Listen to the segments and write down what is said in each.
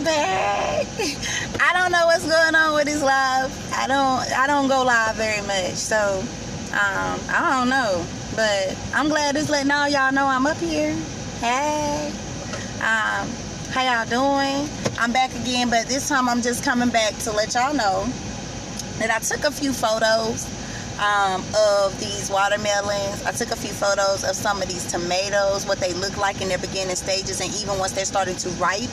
back. I don't know what's going on with this live. I don't go live very much, so I don't know. But I'm glad it's letting all y'all know I'm up here. Hey, how y'all doing? I'm back again, but this time I'm just coming back to let y'all know that I took a few photos of these watermelons. I took a few photos of some of these tomatoes, what they look like in their beginning stages, and even once they're starting to ripe,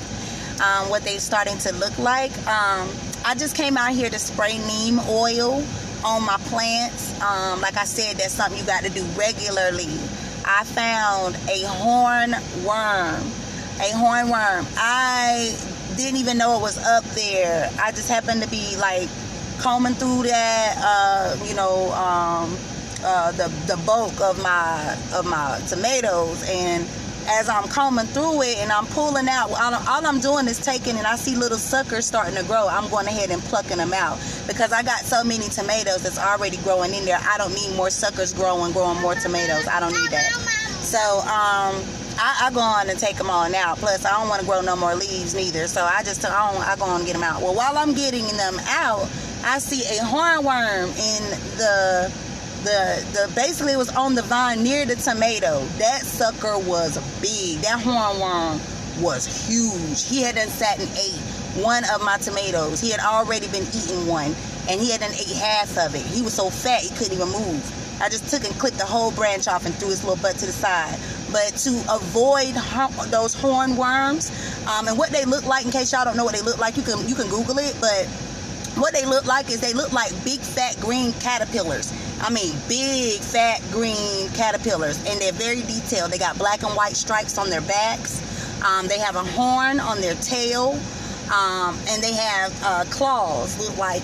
what they're starting to look like. I just came out here to spray neem oil on my plants. Like I said, that's something you got to do regularly. I found a hornworm. I didn't even know it was up there. I just happened to be like combing through that, the bulk of my tomatoes, and as I'm combing through it and I'm pulling out, all I'm doing is taking, and I see little suckers starting to grow. I'm going ahead and plucking them out because I got so many tomatoes that's already growing in there. I don't need more suckers growing more tomatoes. I don't need that. So I go on and take them all out. Plus, I don't want to grow no more leaves neither. So I go on and get them out. Well, while I'm getting them out, I see a hornworm in the basically it was on the vine near the tomato. That sucker was big. That hornworm was huge. He had done sat and ate one of my tomatoes. He had already been eating one, and he had done ate half of it. He was so fat he couldn't even move. I just took and clipped the whole branch off and threw his little butt to the side. But to avoid those hornworms, and what they look like, in case y'all don't know what they look like, you can Google it. But what they look like is they look like big fat green caterpillars. I mean, big fat green caterpillars, and they're very detailed. They got black and white stripes on their backs. They have a horn on their tail, and they have claws, look like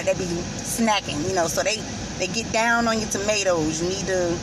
they be snacking, So they get down on your tomatoes. You need to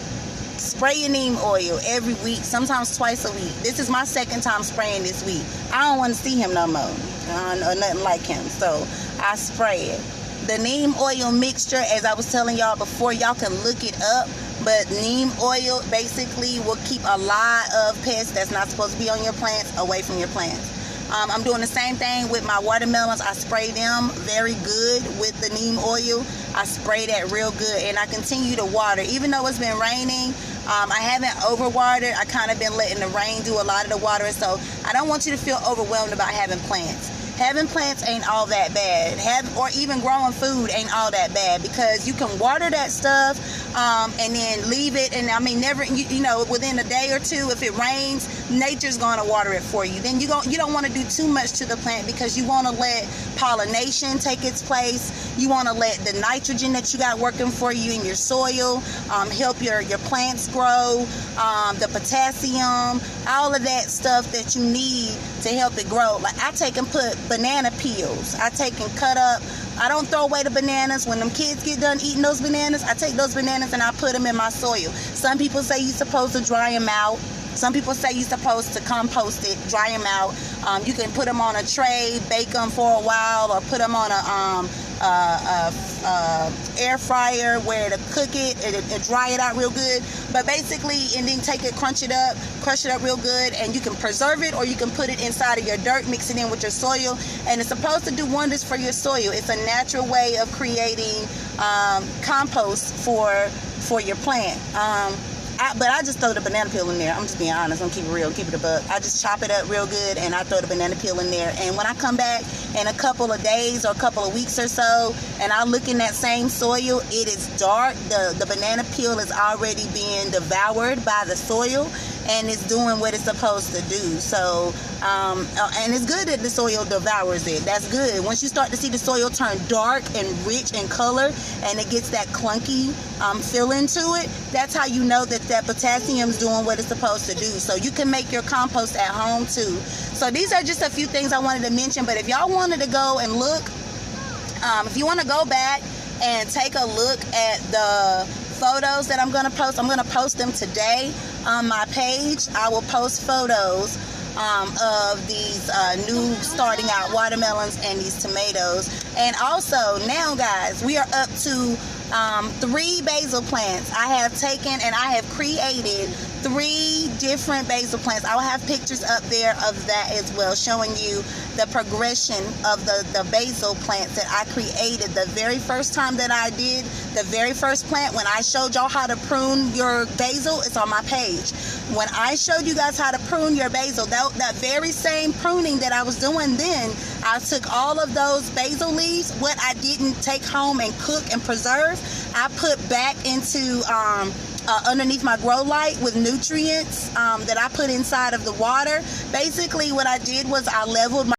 spray your neem oil every week, sometimes twice a week. This is my second time spraying this week. I don't want to see him no more, or nothing like him, so I spray it. The neem oil mixture, as I was telling y'all before, y'all can look it up, but neem oil basically will keep a lot of pests that's not supposed to be on your plants away from your plants. I'm doing the same thing with my watermelons. I spray them very good with the neem oil. I spray that real good, and I continue to water. Even though it's been raining, I haven't overwatered. I kind of been letting the rain do a lot of the watering, so I don't want you to feel overwhelmed about having plants. Having plants ain't all that bad. Or even growing food ain't all that bad, because you can water that stuff and then leave it. And I mean, never, within a day or two, if it rains, nature's going to water it for you. Then you don't want to do too much to the plant, because you want to let pollination take its place. You want to let the nitrogen that you got working for you in your soil help your plants grow, the potassium, all of that stuff that you need to help it grow. Like I take and put banana peels. I take and cut up. I don't throw away the bananas. When them kids get done eating those bananas, I take those bananas and I put them in my soil. Some people say you're supposed to dry them out. Some people say you're supposed to compost it, dry them out. You can put them on a tray, bake them for a while, or put them on a air fryer where to cook it and dry it out real good. But basically, and then take it, crush it up real good, and you can preserve it, or you can put it inside of your dirt, mix it in with your soil, and it's supposed to do wonders for your soil. It's a natural way of creating compost for your plant. But I just throw the banana peel in there. I'm just being honest. I'm keep it real, keep it a buck. I just chop it up real good, and I throw the banana peel in there. And when I come back in a couple of days or a couple of weeks or so, and I look in that same soil, it is dark. The banana peel is already being devoured by the soil, and it's doing what it's supposed to do. So, and it's good that the soil devours it. That's good. Once you start to see the soil turn dark and rich in color, and it gets that clunky feeling to it, that's how you know that potassium's doing what it's supposed to do. So you can make your compost at home too. So these are just a few things I wanted to mention. But if y'all wanted to go and look, if you want to go back and take a look at the photos that I'm going to post them today on my page. I will post photos of these new starting out watermelons and these tomatoes. And also now, guys, we are up to 3 basil plants. I have taken and I have created 3 different basil plants. I will have pictures up there of that as well, showing you the progression of the basil plants that I created. The very first time that I did the very first plant, when I showed y'all how to prune your basil, it's on my page. When I showed you guys how to prune your basil, that very same pruning that I was doing then, I took all of those basil leaves, what I didn't take home and cook and preserve, I put back into underneath my grow light with nutrients that I put inside of the water. Basically what I did was I leveled my